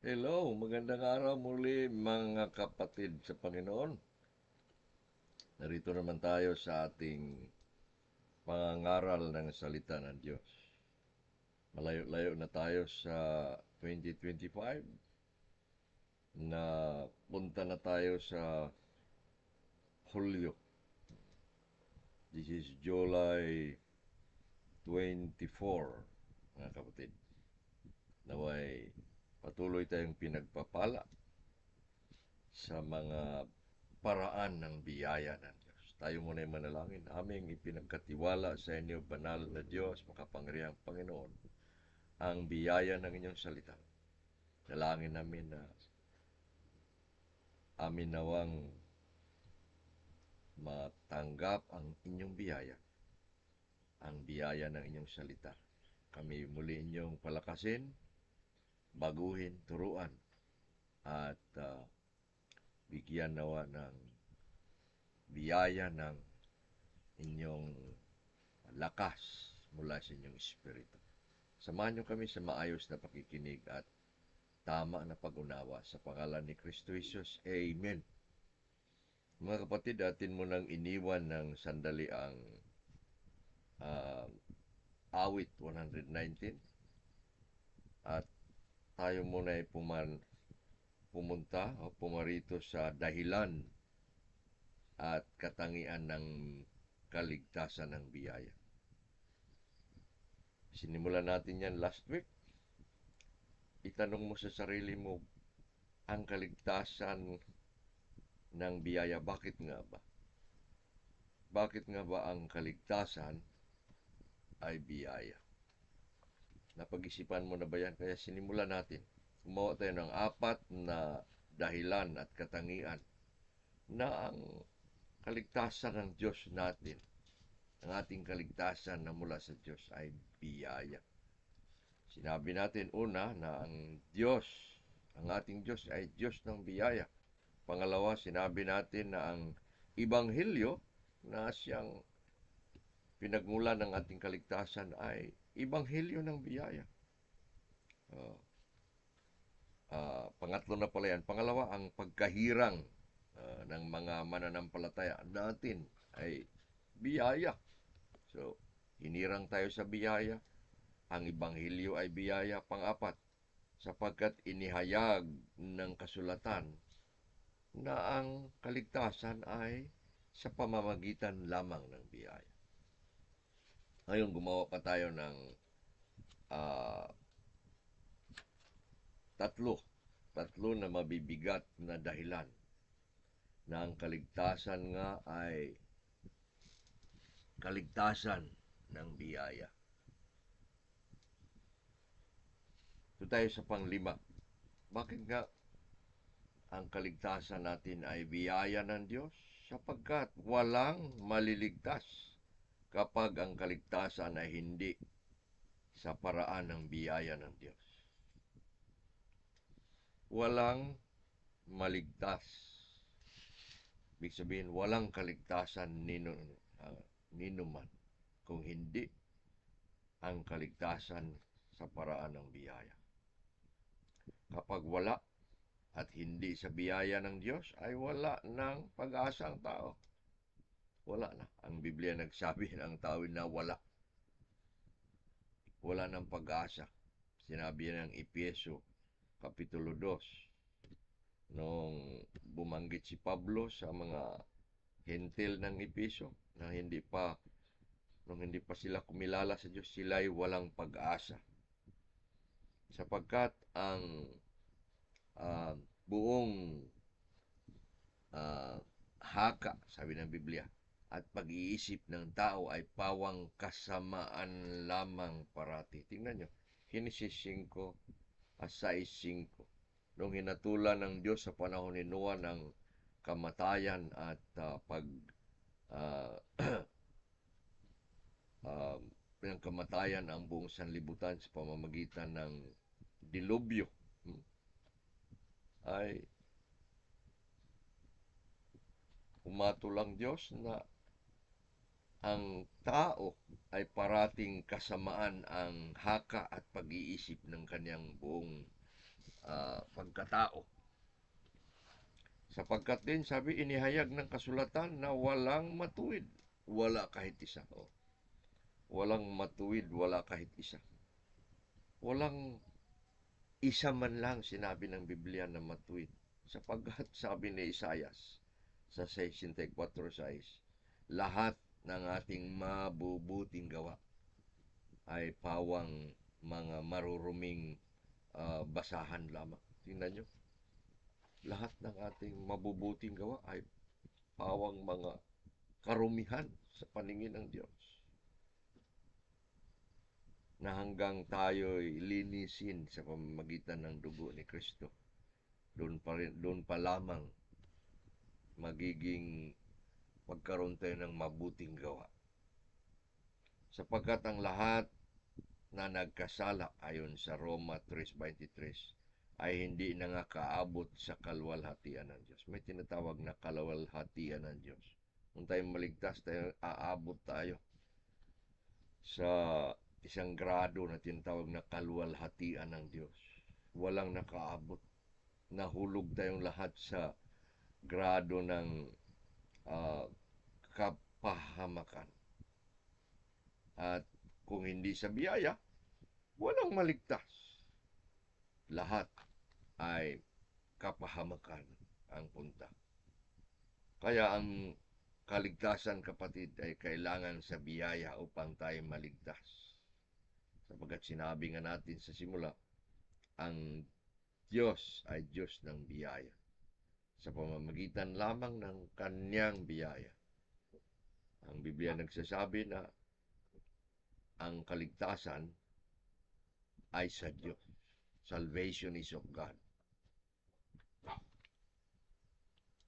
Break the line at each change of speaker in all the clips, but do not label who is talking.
Hello, magandang araw muli mga kapatid sa Panginoon. Narito naman tayo sa ating pangangaral ng salita ng Diyos. Malayo-layo na tayo sa 2025 na punta na tayo sa Hulyo. This is July 24, mga kapatid. Naway patuloy tayong pinagpapala sa mga paraan ng biyaya ng Diyos. Tayo muna ay manalangin. Aming ipinagkatiwala sa inyo, banal na Diyos, makapangyarihang Panginoon, ang biyaya ng inyong salita. Dalangin namin na amin nawang matanggap ang inyong biyaya, ang biyaya ng inyong salita. Kami muli inyong palakasin, baguhin, turuan, at bigyan nawa ng biyaya ng inyong lakas mula sa inyong espiritu. Samahan niyo kami sa maayos na pakikinig at tama na pag-unawa sa pangalan ni Kristo Jesus. Amen. Mga kapatid, atin mo nang iniwan ng sandali ang awit 119 at tayo muna ay pumarito sa dahilan at katangian ng kaligtasan ng biyaya. Sinimulan natin yan last week. Itanong mo sa sarili mo, ang kaligtasan ng biyaya, bakit nga ba? Bakit nga ba ang kaligtasan ay biyaya? Napag-isipan mo na ba yan? Kaya sinimulan natin. Gumawa tayo ng 4 na dahilan at katangian na ang kaligtasan ng Diyos natin, ang ating kaligtasan na mula sa Diyos ay biyaya. Sinabi natin una na ang ating Diyos ay Diyos ng biyaya. Pangalawa, sinabi natin na ang Ebanghelyo na siyang pinagmulan ng ating kaligtasan ay Ebanghelyo ng biyaya. Pangatlo na pala yan. Pangalawa, ang pagkahirang ng mga mananampalataya natin ay biyaya. So, hinirang tayo sa biyaya. Ang Ebanghelyo ay biyaya. Pang-apat, sapagkat inihayag ng kasulatan na ang kaligtasan ay sa pamamagitan lamang ng biyaya. Ngayon, gumawa pa tayo ng tatlo na mabibigat na dahilan na ang kaligtasan nga ay kaligtasan ng biyaya. Ito tayo sa pang-5. Bakit nga ang kaligtasan natin ay biyaya ng Diyos? Sapagkat walang maliligtas kapag ang kaligtasan ay hindi sa paraan ng biyaya ng Diyos. Walang maligtas. Ibig sabihin, walang kaligtasan ninuman kung hindi ang kaligtasan sa paraan ng biyaya. Kapag wala at hindi sa biyaya ng Diyos, ay wala ng pag-asa ang tao. Wala na. Ang Biblia nagsabi ng tawid na wala. Wala ng pag-asa. Sinabi ng Efeso, Kapitulo 2, nung bumanggit si Pablo sa mga hentil ng Efeso na nung hindi pa sila kumilala sa Diyos, sila'y walang pag-asa. Sapagkat ang buong haka, sabi ng Biblia, at pag-iisip ng tao ay pawang kasamaan lamang parati. Tingnan nyo, Genesis 5:6. Nung hinatulan ng Diyos sa panahon ni Noah ng kamatayan at kamatayan ang buong sanlibutan sa pamamagitan ng dilubyo, ay umatulang Diyos na ang tao ay parating kasamaan ang haka at pag-iisip ng kanyang buong pagkatao. Sapagkat din, sabi, inihayag ng kasulatan na walang matuwid. Wala kahit isa. O, walang matuwid, wala kahit isa. Walang isa man lang sinabi ng Biblia na matuwid. Sapagkat sabi ni Isaias sa 64:6, lahat ng ating mabubuting gawa ay pawang mga maruruming basahan lamang. Tingnan nyo, lahat ng ating mabubuting gawa ay pawang mga karumihan sa paningin ng Diyos. Na hanggang tayo'y linisin sa pamamagitan ng dugo ni Kristo, doon pa lamang magiging magkaroon tayo ng mabuting gawa. Sapagkat ang lahat na nagkasala ayon sa Roma 3:23 ay hindi nangakaabot sa kaluwalhatian ng Diyos. May tinatawag na kaluwalhatian ng Diyos. Kung tayo maligtas, aabot tayo sa isang grado na tinatawag na kaluwalhatian ng Diyos. Walang nakaabot. Nahulog tayong lahat sa grado ng kapahamakan. At kung hindi sa biyaya, walang maligtas. Lahat ay kapahamakan ang punta. Kaya ang kaligtasan, kapatid, ay kailangan sa biyaya upang tayo maligtas. Sapagkat sinabi nga natin sa simula, ang Diyos ay Diyos ng biyaya. Sa pamamagitan lamang ng kanyang biyaya. Ang Biblia nagsasabi na ang kaligtasan ay sa Diyos. Salvation is of God.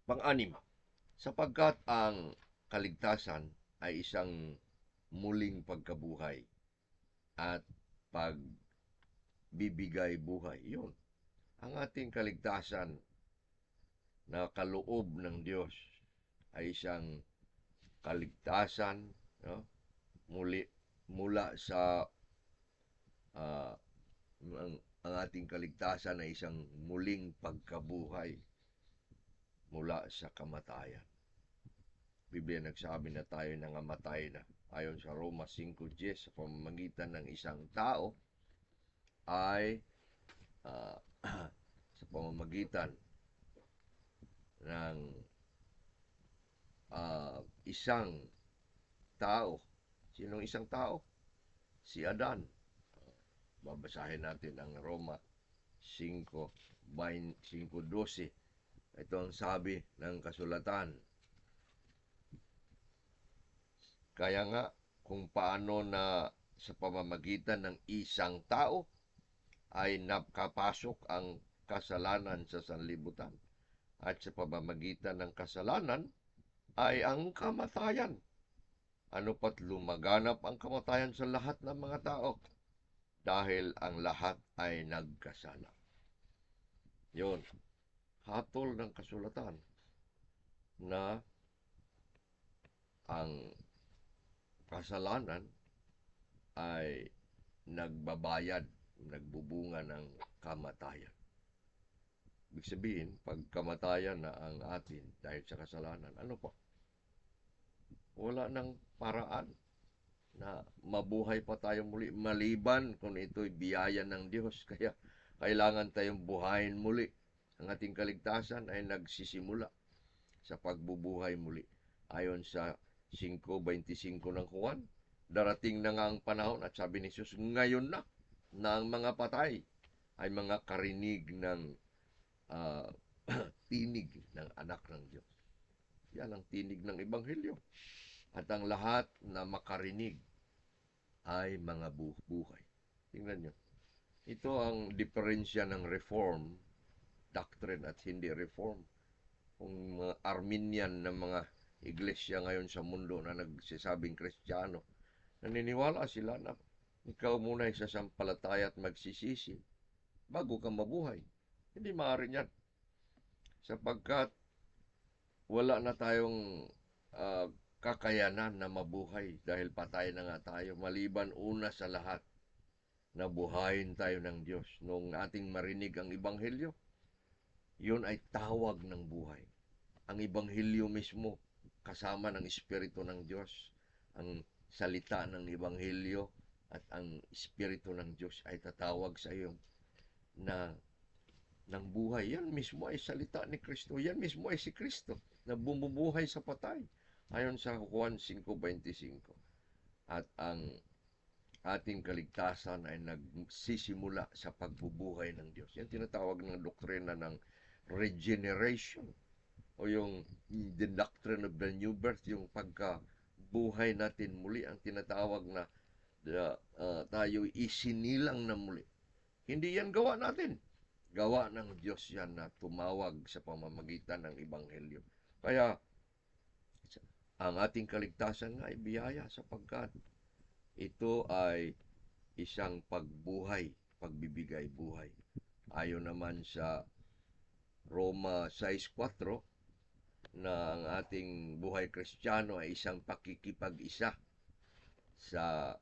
Pang-anim, sapagkat ang kaligtasan ay isang muling pagkabuhay at pagbibigay buhay. Yun. Ang ating kaligtasan na kaloob ng Diyos ay isang kaligtasan, no? Mula sa ang ating kaligtasan ay isang muling pagkabuhay mula sa kamatayan. Biblia nagsabi na tayo nangamatay na. Ayon sa Roma 5:10, sa pamamagitan ng isang tao ay sa pamamagitan ng isang tao. Sinong isang tao? Si Adan. Babasahin natin ang Roma 5:12. Ito ang sabi ng kasulatan. Kaya nga, kung paano na sa pamamagitan ng isang tao ay nakapasok ang kasalanan sa sanlibutan, at sa pamamagitan ng kasalanan ay ang kamatayan. Ano pat lumaganap ang kamatayan sa lahat ng mga tao? Dahil ang lahat ay nagkasala. Yun. Hatol ng kasulatan na ang kasalanan ay nagbabayad, nagbubunga ng kamatayan. Ibig sabihin, pag kamatayan na ang atin dahil sa kasalanan, ano pa? Wala nang paraan na mabuhay pa tayo muli, maliban kung ito'y biyaya ng Diyos. Kaya kailangan tayong buhayin muli. Ang ating kaligtasan ay nagsisimula sa pagbubuhay muli. Ayon sa 5:25 ng Juan, darating na nga ang panahon, at sabi ni Jesus, ngayon na ang mga patay ay mga karinig ng tinig ng anak ng Diyos. Yan ang tinig ng Ebanghelyo. At ang lahat na makarinig ay mga buhay. Tingnan nyo. Ito ang diferensya ng Reform doctrine at hindi Reform. Kung mga Arminian na mga iglesia ngayon sa mundo na nagsasabing Kristiyano, naniniwala sila na ikaw muna ay sasampalataya at magsisisi bago ka mabuhay. Hindi maaari yan. Sapagkat wala na tayong kakayanan na mabuhay dahil patay na nga tayo. Maliban una sa lahat na buhayin tayo ng Diyos. Nung ating marinig ang Ebanghelyo, yun ay tawag ng buhay. Ang Ebanghelyo mismo, kasama ng Espiritu ng Diyos, ang salita ng Ebanghelyo at ang Espiritu ng Diyos ay tatawag sa iyo na ng buhay. Yan mismo ay salita ni Kristo. Yan mismo ay si Kristo na bumubuhay sa patay. Ayon sa Juan 5:25. At ang ating kaligtasan ay nagsisimula sa pagbubuhay ng Diyos. Yan tinatawag ng doktrina ng regeneration o yung the doctrine of the new birth, yung pagkabuhay natin muli, ang tinatawag na tayo isinilang na muli. Hindi yan gawa natin. Gawa ng Diyos yan na tumawag sa pamamagitan ng Ebanghelyo. Kaya ang ating kaligtasan ay biyaya sapagkat ito ay isang pagbuhay, pagbibigay buhay. Ayon naman sa Roma 6:4 na ang ating buhay Kristiyano ay isang pakikipag-isa sa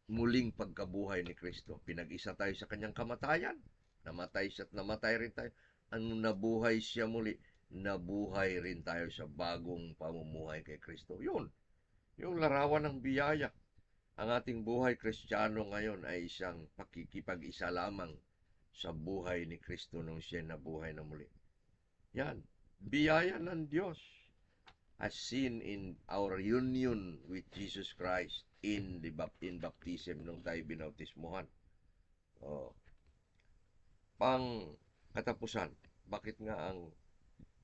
muling pagkabuhay ni Kristo. Pinag-isa tayo sa kanyang kamatayan. Namatay siya at namatay rin tayo. Ang nabuhay siya muli, nabuhay rin tayo sa bagong pamumuhay kay Kristo. Yun, yung larawan ng biyaya. Ang ating buhay Kristiyano ngayon ay isang pakikipag-isa lamang sa buhay ni Kristo nung siya nabuhay na muli. Yan, biyaya ng Diyos as seen in our union with Jesus Christ in baptism nung tayo binautismuhan. Pang katapusan, bakit nga ang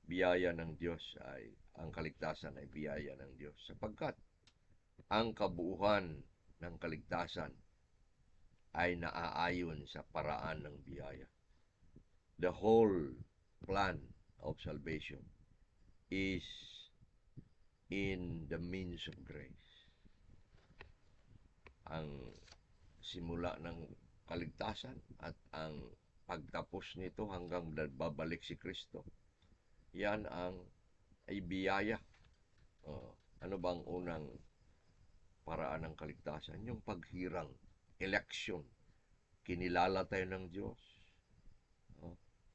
biyaya ng Diyos ay, ang kaligtasan ay biyaya ng Diyos? Sapagkat ang kabuuan ng kaligtasan ay naaayon sa paraan ng biyaya. The whole plan of salvation is in the means of grace. Ang simula ng kaligtasan at ang pagtapos nito hanggang babalik si Kristo, yan ay biyaya. Ano bang unang paraan ng kaligtasan? Yung paghirang, election. Kinilala tayo ng Diyos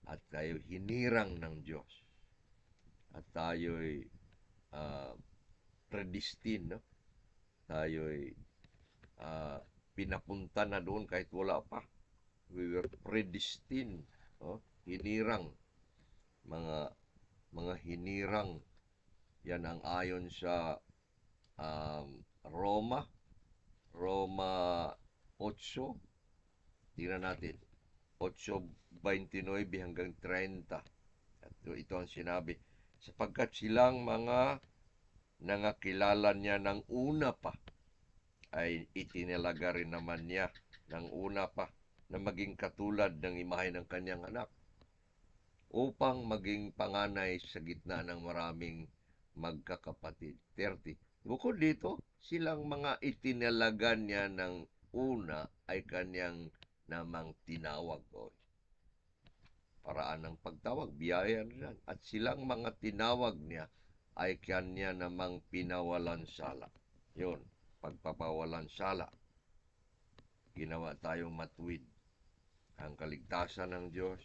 at tayo hinirang ng Diyos at tayo'y predestined, no? Tayo'y pinapunta na doon kahit wala pa. We were predestined, no? Hinirang, mga hinirang. Yan ang ayon sa Roma 8. Tingnan natin. 8:29 hanggang 30. At ito ang sinabi. Sapagkat silang mga nangakilala niya ng una pa, ay itinalaga rin naman niya ng una pa na maging katulad ng imahe ng kanyang anak, upang maging panganay sa gitna ng maraming magkakapatid. 30. Bukod dito, silang mga itinalaga niya ng una ay kanyang namang tinawag. Paraan ng pagtawag, biyaya na yan. At silang mga tinawag niya ay kanya namang pinawalan sala. Yun, pagpapawalan sala. Ginawa tayong matuwid. Ang kaligtasan ng Diyos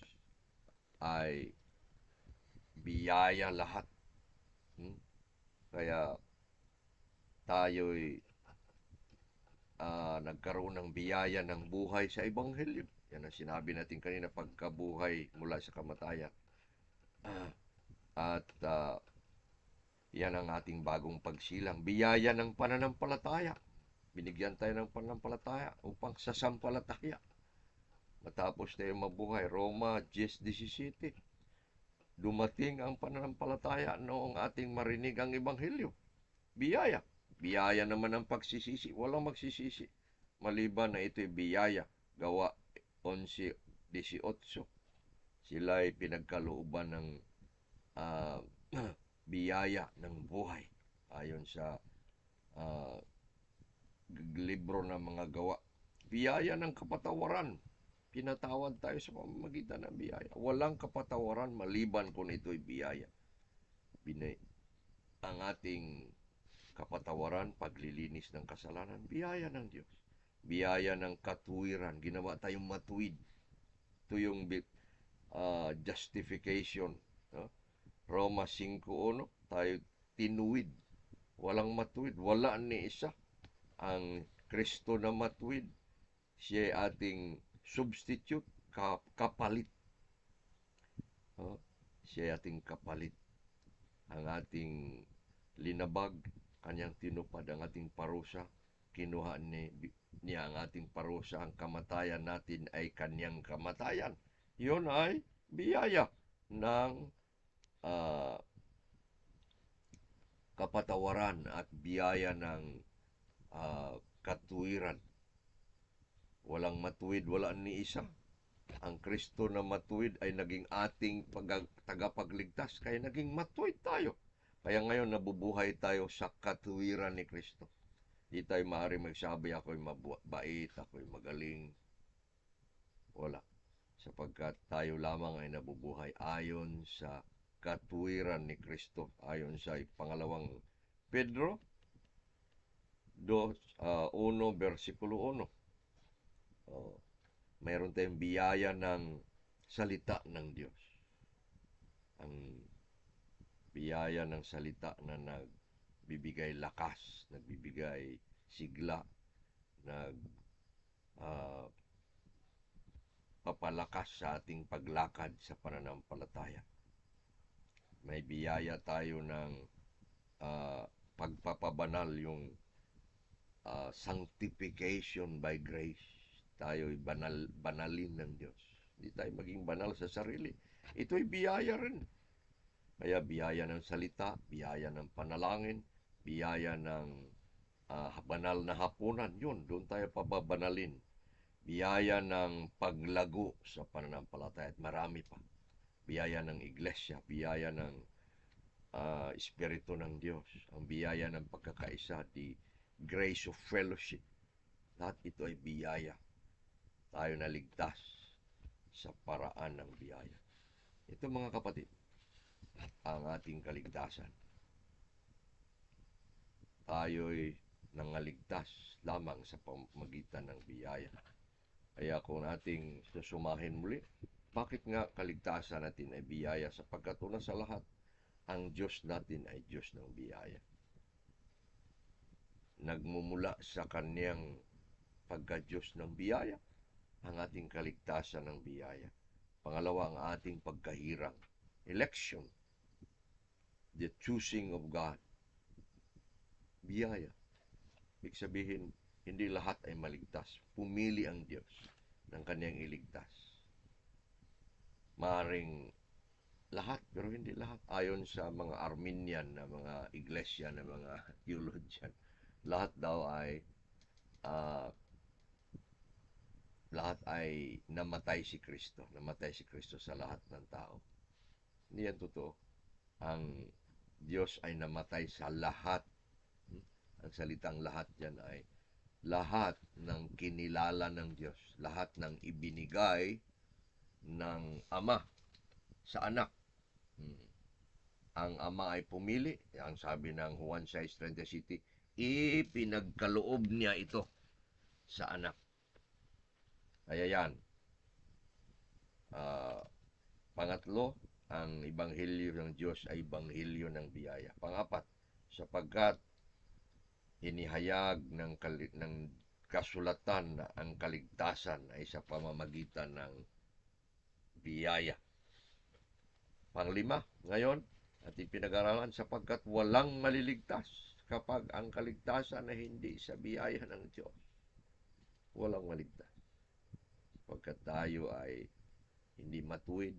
ay biyaya lahat. Kaya tayo'y nagkaroon ng biyaya ng buhay sa Ebanghelyo. Yan ang sinabi natin kanina, pagkabuhay mula sa kamatayan. At yan ang ating bagong pagsilang. Biyaya ng pananampalataya. Binigyan tayo ng pananampalataya upang sasampalataya. Matapos tayo mabuhay. Roma 10:17. Dumating ang pananampalataya noong ating marinig ang Ebanghelyo. Biyaya. Biyaya naman ang pagsisisi. Walang magsisisi. Maliban na ito'y biyaya. Gawa 11:18. Sila ay pinagkalooban ng biyaya ng buhay. Ayon sa libro ng mga gawa. Biyaya ng kapatawaran. Pinatawad tayo sa pamamagitan ng biyaya. Walang kapatawaran maliban kung ito'y biyaya. Ang ating kapatawaran, paglilinis ng kasalanan, biyaya ng Diyos. biyaya ng katuwiran. Ginawa tayong matuwid. Ito yung justification. No? Roma 5:1, tayo tinuwid. Walang matuwid. Wala ni isa. Ang Kristo na matuwid, siya ating substitute, kapalit. No? Siya ating kapalit. Ang ating linabag, kanyang tinupad ang ating parusa. Kinuha niya ang ating parusa. Ang kamatayan natin ay kanyang kamatayan. Yun ay biyaya ng kapatawaran at biyaya ng katuwiran. Walang matuwid, wala ni isa. Ang Kristo na matuwid ay naging ating tagapagligtas. Kaya naging matuwid tayo. Kaya ngayon nabubuhay tayo sa katuwiran ni Kristo. Di tayo maaaring magsabi, ako'y mabait, ako'y magaling. Wala. Sapagkat tayo lamang ay nabubuhay ayon sa katuwiran ni Kristo. Ayon sa pangalawang Pedro 1, versikulo 1. Mayroon tayong biyaya ng salita ng Diyos. Ang biyaya ng salita na nagbibigay lakas, nagbibigay sigla, papalakas sa ating paglakad sa pananampalataya. May biyaya tayo ng pagpapabanal, yung sanctification by grace. Tayo'y banalin ng Diyos. Hindi tayo maging banal sa sarili. Ito'y biyaya rin. Kaya biyaya ng salita, biyaya ng panalangin, biyaya ng banal na hapunan. Yun, doon tayo pababanalin. Biyaya ng paglago sa pananampalataya at marami pa. Biyaya ng iglesia, biyaya ng Espiritu ng Diyos, ang biyaya ng pagkakaisa, the grace of fellowship. Lahat ito ay biyaya. Tayo naligtas sa paraan ng biyaya. Ito mga kapatid, ang ating kaligtasan. Tayo'y nangaligtas lamang sa pamagitan ng biyaya. Kaya kung ating susumahin muli, bakit nga kaligtasan natin ay biyaya? Sapagkat una sa lahat, ang Diyos natin ay Diyos ng biyaya. Nagmumula sa Kanyang pagka-Diyos ng biyaya, ang ating kaligtasan ng biyaya. Pangalawa, ang ating pagkahirang, election, the choosing of God, biyaya. Ibig sabihin, hindi lahat ay maligtas. Pumili ang Diyos ng Kanyang iligtas. Maaring lahat, pero hindi lahat. Ayon sa mga Arminian na mga iglesia na mga theologian, lahat daw ay namatay si Kristo. Namatay si Kristo sa lahat ng tao. Hindi yan totoo. Ang Diyos ay namatay sa lahat. Ang salitang lahat yan ay lahat ng kinilala ng Diyos. Lahat ng ibinigay ng Ama sa Anak. Ang Ama ay pumili. Ang sabi ng Juan 6:37, ipinagkaloob niya ito sa Anak. Kaya yan. Pangatlo, ang Ebanghelyo ng Diyos ay Ebanghelyo ng biyaya. Pangapat, sapagkat inihayag ng kasulatan na ang kaligtasan ay sa pamamagitan ng biyaya. Panglima, ngayon, at ipinag-aralan sapagkat walang maliligtas kapag ang kaligtasan ay hindi sa biyaya ng Diyos. Walang maligtas. Pagkat tayo ay hindi matuwid,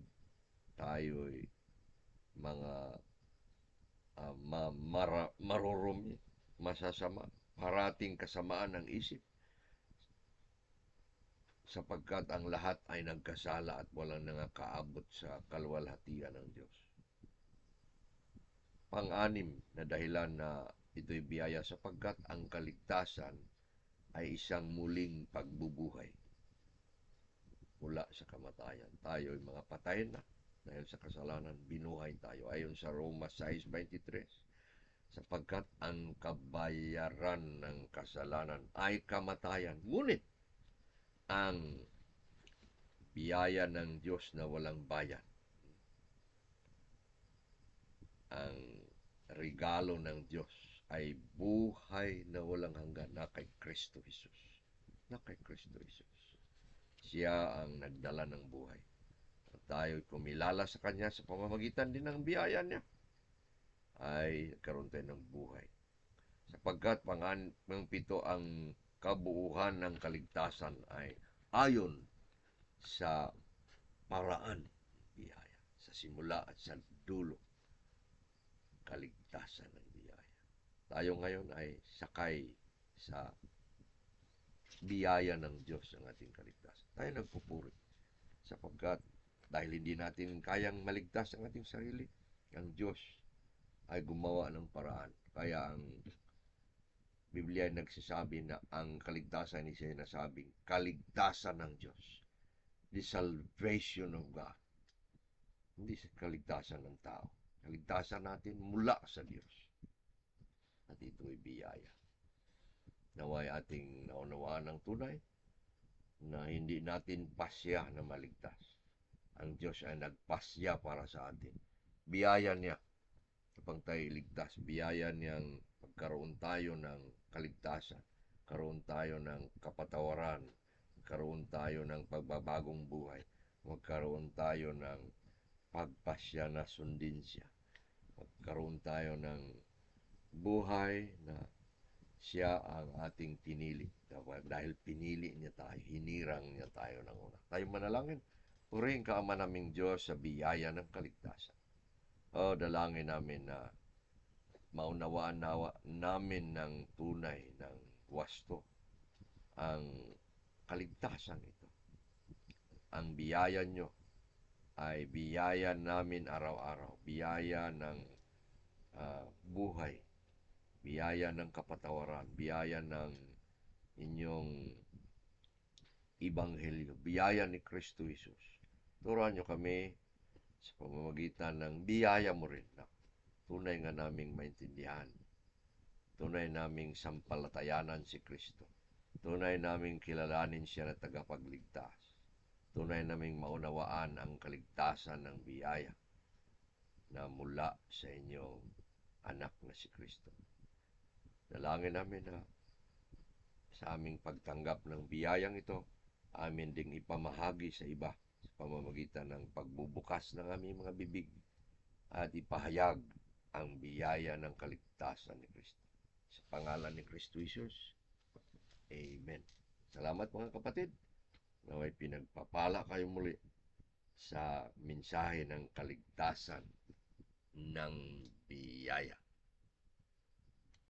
tayo ay mga marurumi, masasama, parating kasamaan ng isip, sapagkat ang lahat ay nagkasala at walang nangakaabot sa kaluwalhatian ng Diyos. Pang-anim na dahilan na ito'y biyaya sapagkat ang kaligtasan ay isang muling pagbubuhay mula sa kamatayan. Tayo ay mga patay na dahil sa kasalanan, binuhay tayo. Ayon sa Roma 6:23, sapagkat ang kabayaran ng kasalanan ay kamatayan. Ngunit ang biyaya ng Diyos na walang bayad, ang regalo ng Diyos ay buhay na walang hanggan na kay Kristo Jesus. Na kay Kristo Jesus. Siya ang nagdala ng buhay. At tayo kumilala sa Kanya sa pamamagitan din ng biyaya niya, ay nagkaroon tayo ng buhay. Sapagkat pangpito ang kabuuhan ng kaligtasan ay ayon sa paraan biyaya. Sa simula at sa dulo, kaligtasan ng biyaya. Tayo ngayon ay sakay sa biyaya ng Diyos ang ating kaligtasan. Tayo nagpupuri sapagkat dahil hindi natin kayang maligtas ang ating sarili, ang Diyos ay gumawa ng paraan. Kaya ang Biblia ay nagsasabi na ang kaligtasan ay sinasabing kaligtasan ng Diyos. The salvation of God. Hindi sa kaligtasan ng tao. Kaligtasan natin mula sa Diyos. At ito'y biyaya. Naway ating naunawaan ng tunay na hindi natin pasya na maligtas. Ang Diyos ay nagpasya para sa atin. Biyaya niya kapag tayo iligtas. Biyaya niyang magkaroon tayo ng kaligtasan. Karoon tayo ng kapatawaran. Karoon tayo ng pagbabagong buhay. Magkaroon tayo ng pagpasya na sundin siya. Magkaroon tayo ng buhay na siya ang ating pinili. Dahil pinili niya tayo, hinirang niya tayo ng una. Tayo manalangin, purihin ka Ama naming Diyos sa biyaya ng kaligtasan. O dalangin namin na maunawaan namin ng tunay, ng wasto, ang kaligtasan ito. Ang biyaya nyo ay biyaya namin araw-araw, biyaya ng buhay, biyaya ng kapatawaran, biyaya ng inyong Ibanghelyo, biyaya ni Kristo Jesus. Turuan nyo kami sa pamamagitan ng biyaya mo rin na tunay nga naming maintindihan, tunay naming sampalatayanan si Kristo, tunay naming kilalanin siya na tagapagligtas, tunay naming maunawaan ang kaligtasan ng biyaya na mula sa inyong anak na si Kristo. Dalangin namin na sa aming pagtanggap ng biyayang ito, amin ding ipamahagi sa iba sa pamamagitan ng pagbubukas ng aming mga bibig at ipahayag ang biyaya ng kaligtasan ni Kristo. Sa pangalan ni Kristo Jesus, Amen. Salamat mga kapatid. Naway pinagpapala kayo muli sa mensahe ng kaligtasan ng biyaya.